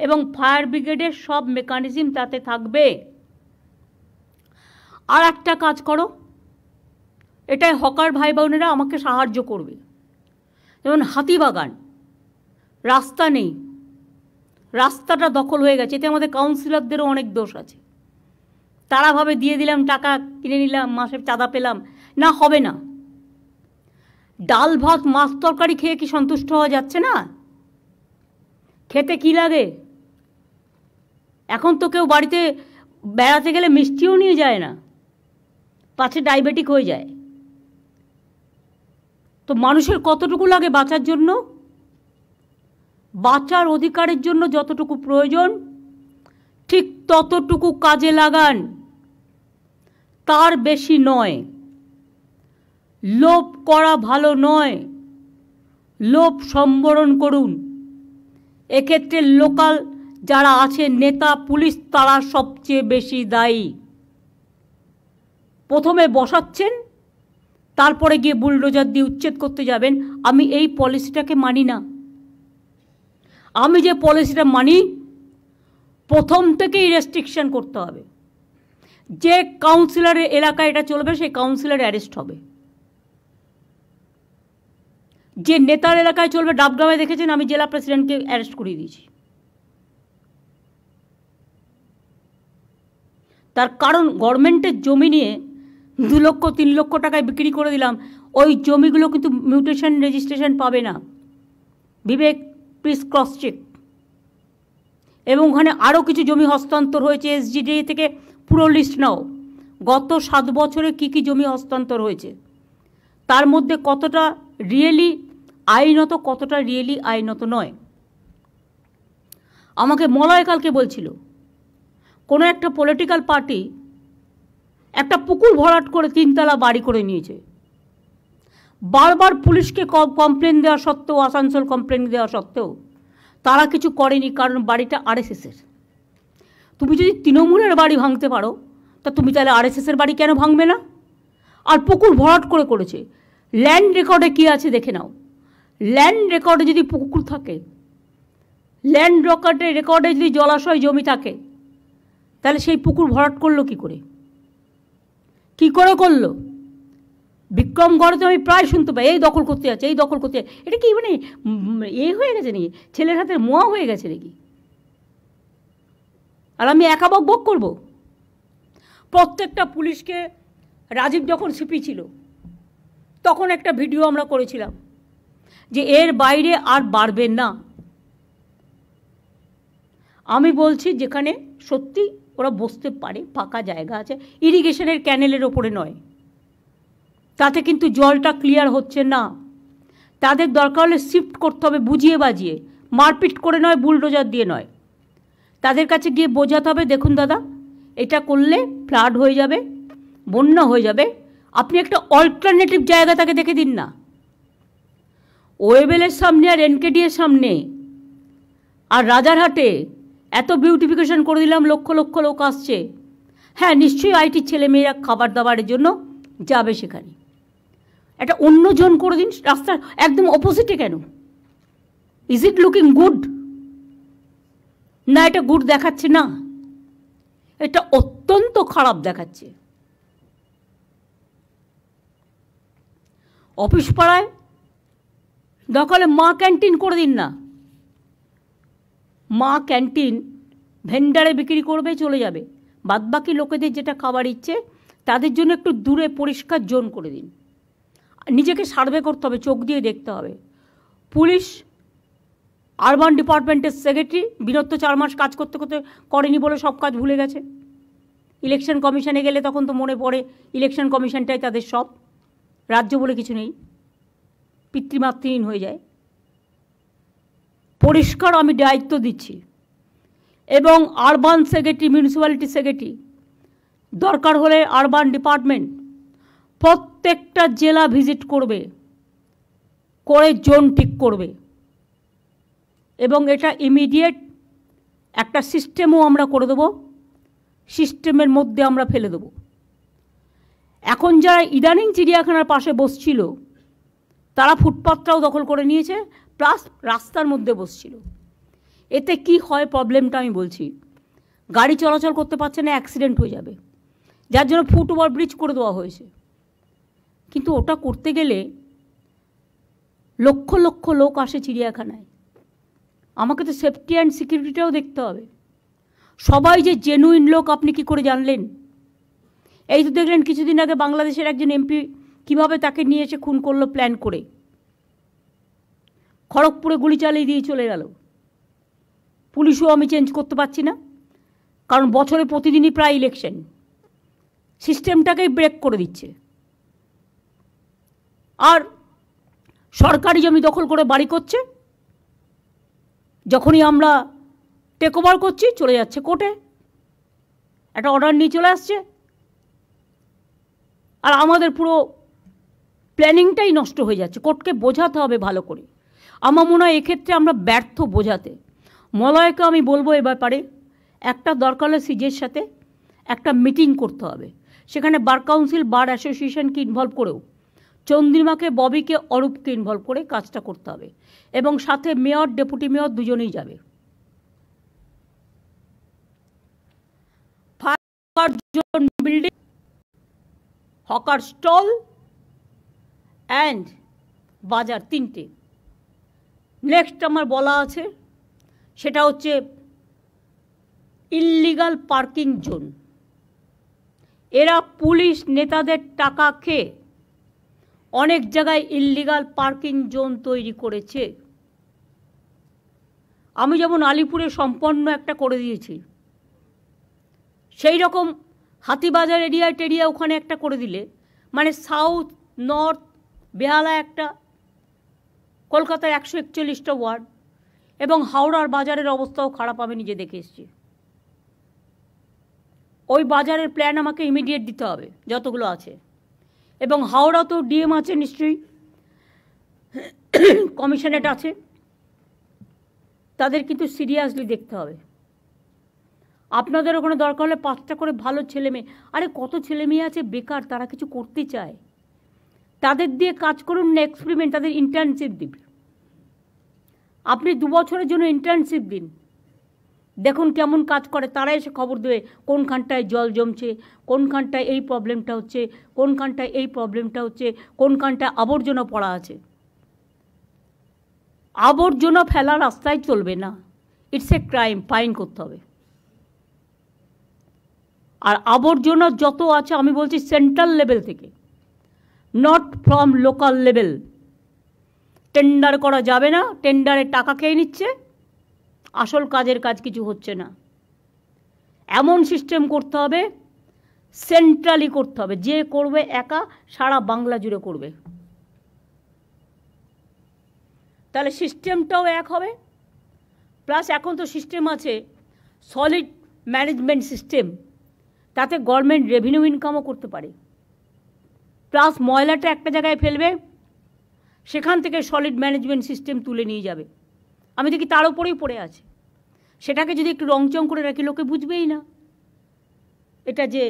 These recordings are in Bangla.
এবং ফায়ার ব্রিগেডের সব মেকানিজম তাতে থাকবে। আর একটা কাজ করো, এটাই হকার ভাই বোনেরা আমাকে সাহায্য করবে। যেমন হাতিবাগান, রাস্তা নেই, রাস্তাটা দখল হয়ে গেছে, এতে আমাদের কাউন্সিলরদেরও অনেক দোষ আছে। তারা ভাবে দিয়ে দিলাম, টাকা কিনে নিলাম, মাসের চাঁদা পেলাম, না, হবে না। ডাল ভাত মাছ তরকারি খেয়ে কি সন্তুষ্ট হওয়া যাচ্ছে না? খেতে কি লাগে? এখন তো কেউ বাড়িতে বেড়াতে গেলে মিষ্টিও নিয়ে যায় না, পাছে ডায়াবেটিক হয়ে যায়। তো মানুষের কতটুকু লাগে বাঁচার জন্য? বাঁচার অধিকারের জন্য যতটুকু প্রয়োজন ঠিক ততটুকু কাজে লাগান, তার বেশি নয়। লোভ করা ভালো নয়, লোভ সম্বরণ করুন। এক্ষেত্রে লোকাল যারা আছে, নেতা, পুলিশ, তারা সবচেয়ে বেশি দায়ী। প্রথমে বসাচ্ছেন, তারপরে গিয়ে বুলডোজার দিয়ে উচ্ছেদ করতে যাবেন। আমি এই পলিসিটাকে মানি না। আমি যে পলিসিটা মানি, প্রথম থেকেই রেস্ট্রিকশন করতে হবে। যে কাউন্সিলরের এলাকায় এটা চলবে সেই কাউন্সিলর অ্যারেস্ট হবে। যে নেতার এলাকায় চলবে, ডাবগ্রামে দেখেছেন আমি জেলা প্রেসিডেন্টকে অ্যারেস্ট করিয়ে দিয়েছি। তার কারণ গভর্নমেন্টের জমি নিয়ে 2 লক্ষ 3 লক্ষ টাকায় বিক্রি করে দিলাম, ওই জমিগুলো কিন্তু মিউটেশন রেজিস্ট্রেশন পাবে না। বিবেক, প্লিজ ক্রস চেক। এবং ওখানে আরও কিছু জমি হস্তান্তর হয়েছে, এসজিডি থেকে পুরো লিস্ট নাও। গত 7 বছরে কি কি জমি হস্তান্তর হয়েছে, তার মধ্যে কতটা রিয়েলি আইনত, কতটা রিয়েলি আইনত নয়। আমাকে মলয় কালকে বলছিল, কোনো একটা পলিটিক্যাল পার্টি একটা পুকুর ভরাট করে 3 তলা বাড়ি করে নিয়েছে। বারবার পুলিশকে কমপ্লেন দেওয়া সত্ত্বেও, আসানসোল কমপ্লেন দেওয়া সত্ত্বেও তারা কিছু করেনি, কারণ বাড়িটা আরএসএসের। তুমি যদি তৃণমূলের বাড়ি ভাঙতে পারো, তা তুমি তাহলে আরএসএসের বাড়ি কেন ভাঙবে না? আর পুকুর ভরাট করেছে। ল্যান্ড রেকর্ডে কী আছে দেখে নাও। ল্যান্ড রেকর্ডে যদি পুকুর থাকে, ল্যান্ড রেকর্ডে যদি জলাশয় জমি থাকে, তাহলে সেই পুকুর ভরাট করলো কী করে? কী করে করলো? বিক্রমগড়ে তো আমি প্রায় শুনতে পাই, এই দখল করতে যাচ্ছে, এই দখল করতে যাচ্ছে। এটা কি মানে হয়ে গেছে নাকি? ছেলের হাতের মোয়া হয়ে গেছে নাকি? আর আমি একা বক করবো? প্রত্যেকটা পুলিশকে, রাজীব যখন সিপি ছিল তখন একটা ভিডিও আমরা করেছিলাম যে এর বাইরে আর বাড়বেন না। আমি বলছি যেখানে সত্যি ওরা বসতে পারে, ফাঁকা জায়গা আছে, ইরিগেশনের ক্যানেলের ওপরে নয়, তাতে কিন্তু জলটা ক্লিয়ার হচ্ছে না। তাদের দরকার হলে শিফট করতে হবে, বুঝিয়ে বাজিয়ে, মারপিট করে নয়, বুলডোজার দিয়ে নয়। তাদের কাছে গিয়ে বোঝাতে হবে, দেখুন দাদা, এটা করলে ফ্লাড হয়ে যাবে, বন্যা হয়ে যাবে, আপনি একটা অল্টারনেটিভ জায়গা তাকে দেখে দিন না। ওয়েবেলের সামনে আর এনকেডির সামনে আর রাজারহাটে এত বিউটিফিকেশন করে দিলাম, লক্ষ লক্ষ লোক আসছে। হ্যাঁ, নিশ্চয়ই আইটির ছেলেমেয়েরা খাবার দাবারের জন্য যাবে সেখানে। একটা অন্য জোন করে দিন, রাস্তার একদম অপোজিটে কেন? Is it looking good? না, এটা গুড দেখাচ্ছে না, এটা অত্যন্ত খারাপ দেখাচ্ছে। অফিস পাড়ায় দখলে মা ক্যান্টিন করে দিন না। মা ক্যান্টিন ভেন্ডারে বিক্রি করবে, চলে যাবে। বাদবাকি লোকেদের যেটা খাবার ইচ্ছে তাদের জন্য একটু দূরে পরিষ্কার জোন করে দিন। নিজেকে সার্ভে করতে হবে, চোখ দিয়ে দেখতে হবে। পুলিশ, আরবান ডিপার্টমেন্টের সেক্রেটারি বিরত 4 মাস কাজ করতে করতে করেনি বলে সব কাজ ভুলে গেছে। ইলেকশন কমিশনে গেলে তখন তো মনে পড়ে ইলেকশন কমিশনটাই তাদের সব, রাজ্য বলে কিছু নেই, পিতৃমাতৃহীন হয়ে যায়। পরিষ্কার আমি দায়িত্ব দিচ্ছি। এবং আরবান সেক্রেটারি, মিউনিসিপ্যালিটি সেক্রেটারি, দরকার হলে আরবান ডিপার্টমেন্ট প্রত্যেকটা জেলা ভিজিট করবে, করে জোন ঠিক করবে। এবং এটা ইমিডিয়েট একটা সিস্টেমও আমরা করে দেবো, সিস্টেমের মধ্যে আমরা ফেলে দেবো। এখন যারা ইদানিং চিড়িয়াখানার পাশে বসছিল তারা ফুটপাথটাও দখল করে নিয়েছে, প্লাস রাস্তার মধ্যে বসছিল। এতে কি হয় প্রবলেমটা আমি বলছি। গাড়ি চলাচল করতে পারছে না, অ্যাক্সিডেন্ট হয়ে যাবে, যার জন্য ফুটওভার ব্রিজ করে দেওয়া হয়েছে। কিন্তু ওটা করতে গেলে লক্ষ লক্ষ লোক আসে চিড়িয়াখানায়, আমাকে তো সেফটি অ্যান্ড সিকিউরিটিটাও দেখতে হবে। সবাই যে জেনুইন লোক আপনি কি করে জানলেন? এই তো দেখলেন কিছুদিন আগে বাংলাদেশের একজন এমপি কিভাবে তাকে নিয়ে এসে খুন করলো প্ল্যান করে, খড়গপুরে গুলি চালিয়ে দিয়ে চলে গেল। পুলিশও আমি চেঞ্জ করতে পারছি না, কারণ বছরে প্রতিদিনই প্রায় ইলেকশন, সিস্টেমটাকেই ব্রেক করে দিচ্ছে। আর সরকারি জমি দখল করে বাড়ি করছে, যখনই আমরা টেক ওভার করছি চলে যাচ্ছে কোর্টে, একটা অর্ডার নিয়ে চলে আসছে, আর আমাদের পুরো প্ল্যানিংটাই নষ্ট হয়ে যাচ্ছে। কোর্টকে বোঝাতে হবে ভালো করে। আমার মনে হয় এক্ষেত্রে আমরা ব্যর্থ বোঝাতে। মলয়কে আমি বলবো এ ব্যাপারে একটা দরকার হলে সিজের সাথে একটা মিটিং করতে হবে, সেখানে বার কাউন্সিল, বার অ্যাসোসিয়েশনকে ইনভলভ করেও চন্দ্রিমাকে, ববিকে, অরূপকে ইনভলভ করে কাজটা করতে হবে, এবং সাথে মেয়র, ডেপুটি মেয়র দুজনেই যাবে। বিল্ডিং, হকার স্টল অ্যান্ড বাজার, তিনটে। নেক্সট আমার বলা আছে সেটা হচ্ছে ইল্লিগাল পার্কিং জোন। এরা পুলিশ নেতাদের টাকা খেয়ে অনেক জায়গায় ইল্লিগাল পার্কিং জোন তৈরি করেছে। আমি যেমন আলিপুরে সম্পন্ন একটা করে দিয়েছি, সেই রকম হাতিবাজার এরিয়া ওখানে একটা করে দিলে, মানে সাউথ, নর্থ, বেহালা একটা, কলকাতায় 141টা ওয়ার্ড, এবং হাওড়ার বাজারের অবস্থাও খারাপ, আমি নিজে দেখে এসেছি। ওই বাজারের প্ল্যান আমাকে ইমিডিয়েট দিতে হবে যতগুলো আছে, এবং হাওড়া তো ডিএম আছে নিশ্চয়ই, কমিশনারেট আছে, তাদের কিন্তু সিরিয়াসলি দেখতে হবে। আপনাদের ওখানে দরকার হলে 5টা করে ভালো ছেলে মেয়ে, আরে কত ছেলে মেয়ে আছে বেকার, তারা কিছু করতে চায়, তাদের দিয়ে কাজ করুন না, এক্সপেরিমেন্ট, তাদের ইন্টার্নশিপ দিন। আপনি 2 বছরের জন্য ইন্টার্নশিপ দিন, দেখুন কেমন কাজ করে, তারা এসে খবর দেবে কোনখানটায় জল জমছে, কোনখানটায় এই প্রবলেমটা হচ্ছে, কোনখানটায় এই প্রবলেমটা হচ্ছে, কোনখানটায় আবর্জনা পড়া আছে। আবর্জনা ফেলা রাস্তায় চলবে না, ইটস এ ক্রাইম, ফাইন করতে হবে। আর আবর্জনা যত আছে আমি বলছি সেন্ট্রাল লেভেল থেকে, not from local level. Tender করা যাবে না, টেন্ডারে টাকা খেয়ে নিচ্ছে, আসল কাজের কাজ কিছু হচ্ছে না। এমন সিস্টেম করতে হবে, সেন্ট্রালি করতে হবে, যে করবে একা সারা বাংলা জুড়ে করবে, তাহলে সিস্টেমটাও এক হবে। প্লাস এখন তো সিস্টেম আছে সলিড ম্যানেজমেন্ট সিস্টেম, তাতে গভর্নমেন্ট রেভিনিউ ইনকামও করতে পারে। প্লাস ময়লাটা একটা জায়গায় ফেলবে, সেখান থেকে সলিড ম্যানেজমেন্ট সিস্টেম তুলে নিয়ে যাবে। আমি দেখি তার উপরেই পড়ে আছে, সেটাকে যদি একটু রংচং করে রাখি লোকে বুঝবেই না এটা যে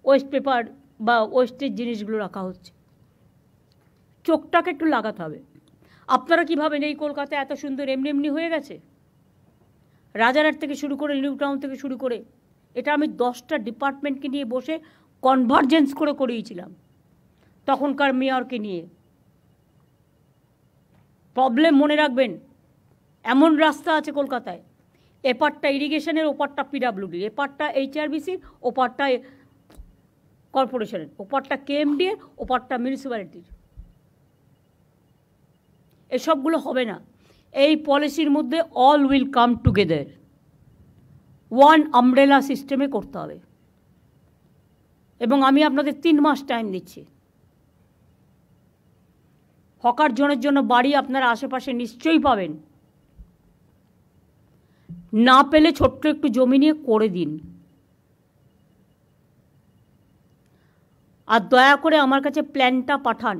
ওয়েস্ট পেপার বা ওয়েস্টের জিনিসগুলো রাখা হচ্ছে। চোখটাকে একটু লাগাতে হবে। আপনারা কী ভাবেন এই কলকাতায় এত সুন্দর এমনি এমনি হয়ে গেছে? রাজারহাট থেকে শুরু করে, নিউ টাউন থেকে শুরু করে, এটা আমি 10টা ডিপার্টমেন্টকে নিয়ে বসে কনভার্জেন্স করে করিয়েছিলাম তখনকার মেয়রকে নিয়ে। প্রবলেম মনে রাখবেন, এমন রাস্তা আছে কলকাতায়, এপারটা ইরিগেশনের, ওপারটা পিডাব্লিউডির, এপারটা HRBCর, ওপারটা কর্পোরেশনের, ওপারটা KMDর, ওপারটা মিউনিসিপ্যালিটির। এসবগুলো হবে না। এই পলিসির মধ্যে all will come together, one umbrella সিস্টেমে করতে হবে। এবং আমি আপনাদের 3 মাস টাইম দিচ্ছি। হকার জোনের জন্য বাড়ি আপনারা আশেপাশে নিশ্চয়ই পাবেন, না পেলে ছোট্ট একটু জমি নিয়ে করে দিন। আর দয়া করে আমার কাছে প্ল্যানটা পাঠান।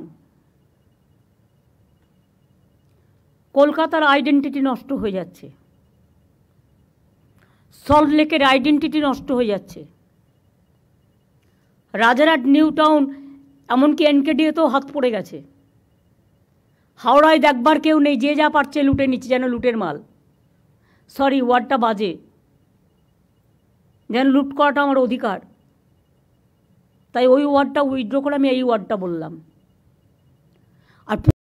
কলকাতার আইডেন্টিটি নষ্ট হয়ে যাচ্ছে, সল্টলেকের আইডেন্টিটি নষ্ট হয়ে যাচ্ছে, রাজারহাট, নিউ টাউন, এমনকি NKDAতেও হাত পড়ে গেছে। হাওড়ায় দেখবার কেউ নেই, যে যা পারছে লুটে নিচ্ছে, যেন লুটের মাল। সরি ওয়ার্ডটা বাজে, যেন লুট করাটা আমার অধিকার, তাই ওই ওয়ার্ডটা উইথড্র করে আমি এই ওয়ার্ডটা বললাম।